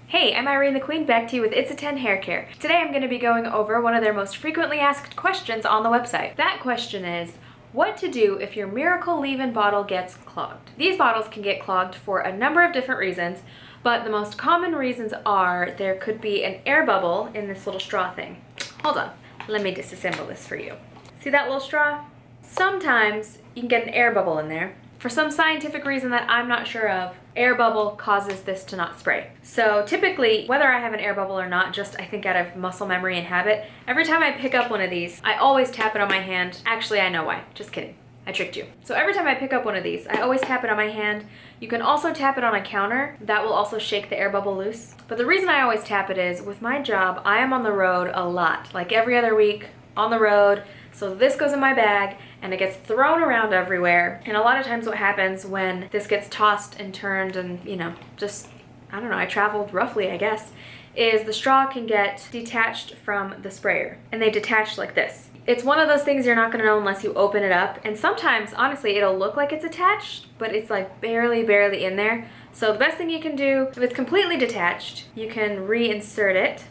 Hey, I'm Irene the Queen, back to you with It's a 10 Hair Care. Today I'm going to be going over one of their most frequently asked questions on the website. That question is, what to do if your Miracle leave-in bottle gets clogged? These bottles can get clogged for a number of different reasons, but the most common reasons are there could be an air bubble in this little straw thing. Hold on, let me disassemble this for you. See that little straw? Sometimes you can get an air bubble in there. For some scientific reason that I'm not sure of, air bubble causes this to not spray. So typically, whether I have an air bubble or not, just I think out of muscle memory and habit, every time I pick up one of these, I always tap it on my hand. Actually, I know why. Just kidding. I tricked you. So every time I pick up one of these, I always tap it on my hand. You can also tap it on a counter. That will also shake the air bubble loose. But the reason I always tap it is, with my job, I am on the road a lot. Like every other week, on the road. So this goes in my bag and it gets thrown around everywhere. And a lot of times what happens when this gets tossed and turned and, just, I don't know, I traveled roughly, I guess, is the straw can get detached from the sprayer. And they detach like this. It's one of those things you're not gonna know unless you open it up. And sometimes, honestly, it'll look like it's attached, but it's like barely in there. So the best thing you can do, if it's completely detached, you can reinsert it.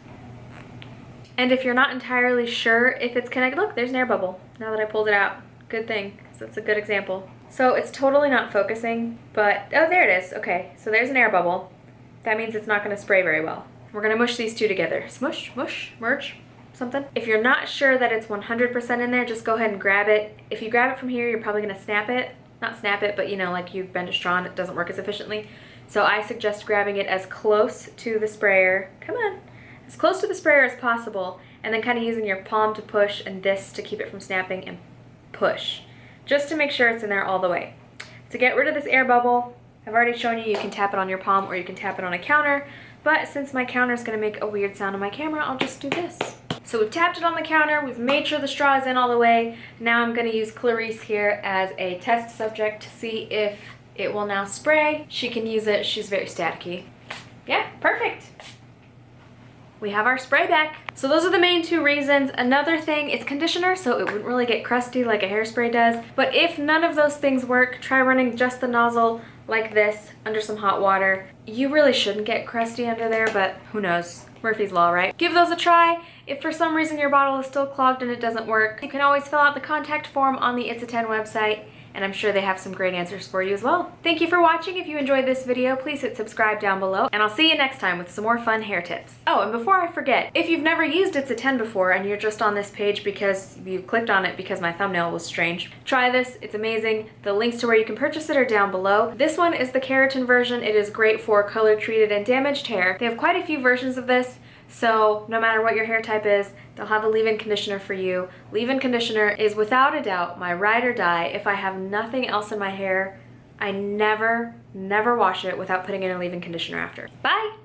And if you're not entirely sure if it's connected, look, there's an air bubble now that I pulled it out. Good thing, because that's a good example. So it's totally not focusing, but, oh, there it is. Okay, so there's an air bubble. That means it's not gonna spray very well. We're gonna mush these two together. Smush, mush, merge, something. If you're not sure that it's 100% in there, just go ahead and grab it. If you grab it from here, you're probably gonna snap it. Not snap it, but like you bend a straw and it doesn't work as efficiently. So I suggest grabbing it as close to the sprayer. Come on. As close to the sprayer as possible, and then kind of using your palm to push and this to keep it from snapping, and push. Just to make sure it's in there all the way. To get rid of this air bubble, I've already shown you can tap it on your palm or you can tap it on a counter, but since my counter is going to make a weird sound on my camera, I'll just do this. So we've tapped it on the counter, we've made sure the straw is in all the way. Now I'm going to use Clarice here as a test subject to see if it will now spray. She can use it, she's very staticky. Yeah, perfect. We have our spray back. So those are the main two reasons. Another thing, it's conditioner, so it wouldn't really get crusty like a hairspray does. But if none of those things work, try running just the nozzle like this under some hot water. You really shouldn't get crusty under there, but who knows? Murphy's Law, right? Give those a try. If for some reason your bottle is still clogged and it doesn't work, you can always fill out the contact form on the It's a 10 website, and I'm sure they have some great answers for you as well. Thank you for watching. If you enjoyed this video, please hit subscribe down below, and I'll see you next time with some more fun hair tips. Oh, and before I forget, if you've never used It's a 10 before and you're just on this page because you clicked on it because my thumbnail was strange, try this. It's amazing. The links to where you can purchase it are down below. This one is the keratin version. It is great for color-treated and damaged hair. They have quite a few versions of this. So no matter what your hair type is, they'll have a leave-in conditioner for you. Leave-in conditioner is without a doubt my ride or die. If I have nothing else in my hair, I never wash it without putting in a leave-in conditioner after. Bye!